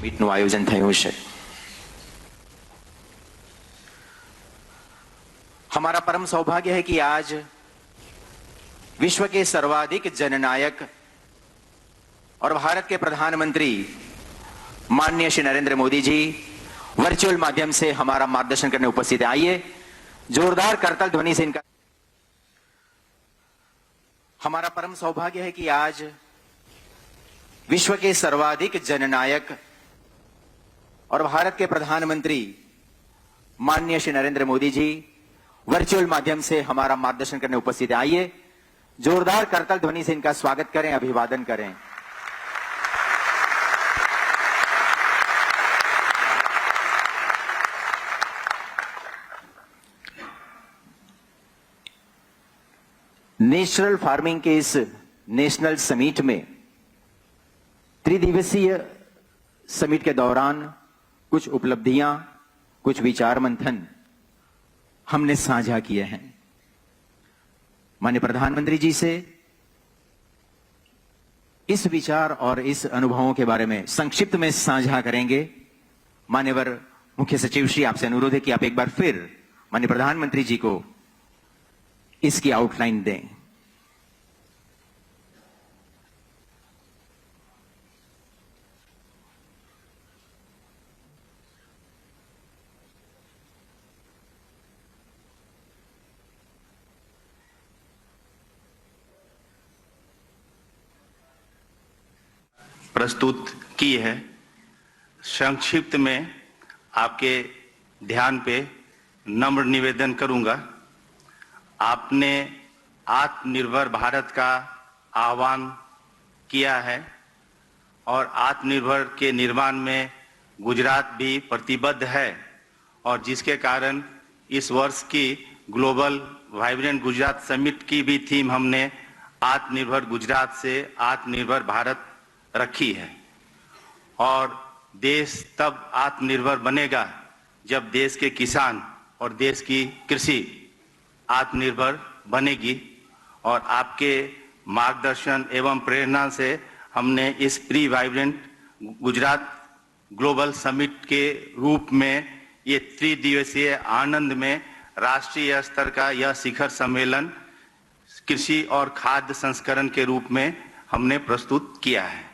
મીટનું આયોજન થયું છે। हमारा परम सौभाग्य है कि आज विश्व के सर्वाधिक जननायक और भारत के प्रधानमंत्री माननीय श्री नरेंद्र मोदी जी वर्चुअल माध्यम से हमारा मार्गदर्शन करने उपस्थित हैं। आइए जोरदार करताल ध्वनि से इनका। हमारा परम सौभाग्य है कि आज विश्व के सर्वाधिक जननायक और भारत के प्रधानमंत्री माननीय श्री नरेंद्र मोदी जी वर्चुअल माध्यम से हमारा मार्गदर्शन करने उपस्थित हैं। आइए जोरदार करताल ध्वनि से इनका स्वागत करें, अभिवादन करें। नेशनल फार्मिंग के इस नेशनल समिट में त्रिदिवसीय समिट के दौरान कुछ उपलब्धियां, कुछ विचार मंथन हमने साझा किए हैं। माननीय प्रधानमंत्री जी से इस विचार और इस अनुभवों के बारे में संक्षिप्त में साझा करेंगे। माननीय मुख्य सचिव श्री, आपसे अनुरोध है कि आप एक बार फिर माननीय प्रधानमंत्री जी को इसकी आउटलाइन दें। प्रस्तुत की है। संक्षिप्त में आपके ध्यान पे नम्र निवेदन करूंगा। आपने आत्मनिर्भर भारत का आह्वान किया है और आत्मनिर्भर के निर्माण में गुजरात भी प्रतिबद्ध है, और जिसके कारण इस वर्ष की ग्लोबल वाइब्रेंट गुजरात समिट की भी थीम हमने आत्मनिर्भर गुजरात से आत्मनिर्भर भारत रखी है। और देश तब आत्मनिर्भर बनेगा जब देश के किसान और देश की कृषि आत्मनिर्भर बनेगी। और आपके मार्गदर्शन एवं प्रेरणा से हमने इस pre vibrant Gujarat global summit के रूप में ये त्रिदिवसीय आनंद में राष्ट्रीय स्तर का यह शिखर सम्मेलन कृषि और खाद्य संस्करण के रूप में हमने प्रस्तुत किया है।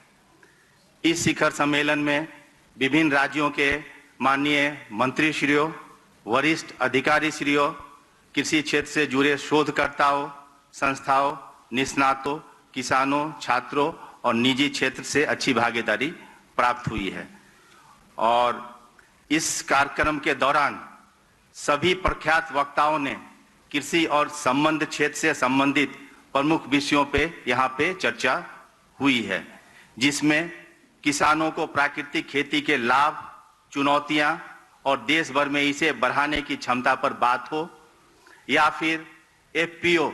इस शिखर सम्मेलन में विभिन्न राज्यों के माननीय मंत्रीश्रियों, वरिष्ठ अधिकारीश्रियों, कृषि क्षेत्र से जुड़े शोधकर्ताओं, संस्थाओं, निष्णातों, किसानों, छात्रों और निजी क्षेत्र से अच्छी भागीदारी प्राप्त हुई है। और इस कार्यक्रम के दौरान सभी प्रख्यात वक्ताओं ने कृषि और संबंध क्षेत्र से संबंधित प्रमुख विषयों पे यहाँ पे चर्चा हुई है, जिसमें किसानों को प्राकृतिक खेती के लाभ, चुनौतियां और देश भर में इसे बढ़ाने की क्षमता पर बात हो, या फिर एफपीओ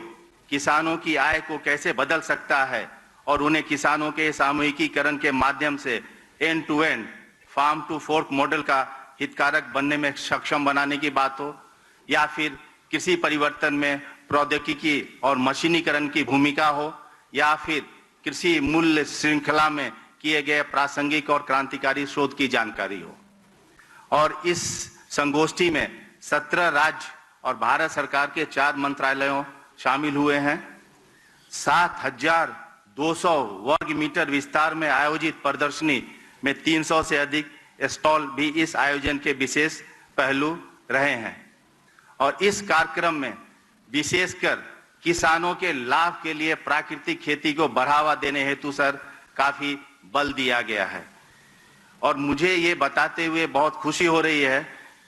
किसानों की आय को कैसे बदल सकता है और उन्हें किसानों के सामूहिकीकरण के माध्यम से end to end farm to fork model का हितकारक बनने में सक्षम बनाने की बात हो, या फिर कृषि परिवर्तन में प्रौद्योगिकी और मशीनीकरण की भूमिका हो, या फिर कृषि मूल्य श्रृंखला में किए गए प्रासंगिक और क्रांतिकारी शोध की जानकारी हो। और इस संगोष्ठी में 17 राज्य और भारत सरकार के 4 मंत्रालयों शामिल हुए हैं। 7,200 वर्ग मीटर विस्तार में आयोजित प्रदर्शनी में 300 से अधिक स्टॉल भी इस आयोजन के विशेष पहलू रहे हैं। और इस कार्यक्रम में विशेषकर किसानों के लाभ के लिए प्राकृतिक खेती को बढ़ावा देने हेतु सर काफी बल दिया गया है। और मुझे ये बताते हुए बहुत खुशी हो रही है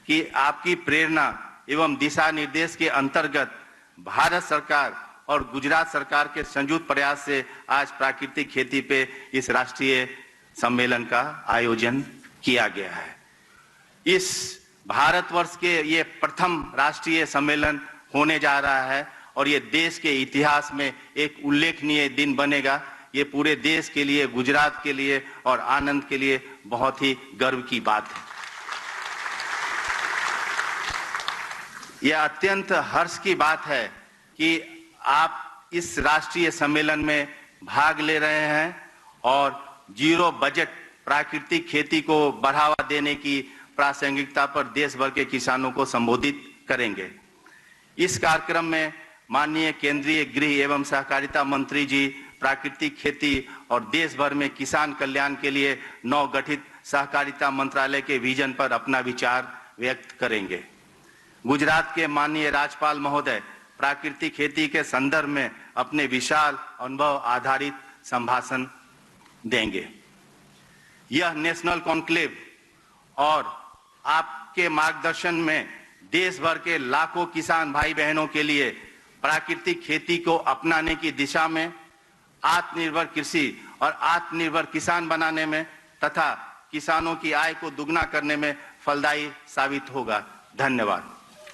कि आपकी प्रेरणा एवं दिशा निर्देश के अंतर्गत भारत सरकार और गुजरात सरकार के संयुक्त प्रयास से आज प्राकृतिक खेती पे इस राष्ट्रीय सम्मेलन का आयोजन किया गया है। इस भारतवर्ष के ये प्रथम राष्ट्रीय सम्मेलन होने जा रहा है और ये देश के इतिहास में एक उल्लेखनीय दिन बनेगा। ये पूरे देश के लिए, गुजरात के लिए और आनंद के लिए बहुत ही गर्व की बात है। यह अत्यंत हर्ष की बात है कि आप इस राष्ट्रीय सम्मेलन में भाग ले रहे हैं और जीरो बजट प्राकृतिक खेती को बढ़ावा देने की प्रासंगिकता पर देश भर के किसानों को संबोधित करेंगे। इस कार्यक्रम में माननीय केंद्रीय गृह एवं सहकारिता मंत्री जी प्राकृतिक खेती और देश भर में किसान कल्याण के लिए नवगठित सहकारिता मंत्रालय के विजन पर अपना विचार व्यक्त करेंगे। गुजरात के माननीय राज्यपाल महोदय प्राकृतिक खेती के संदर्भ में अपने विशाल अनुभव आधारित संभाषण देंगे। यह नेशनल कॉन्क्लेव और आपके मार्गदर्शन में देश भर के लाखों किसान भाई बहनों के लिए प्राकृतिक खेती को अपनाने की दिशा में, आत्मनिर्भर कृषि और आत्मनिर्भर किसान बनाने में तथा किसानों की आय को दुगना करने में फलदायी साबित होगा। धन्यवाद।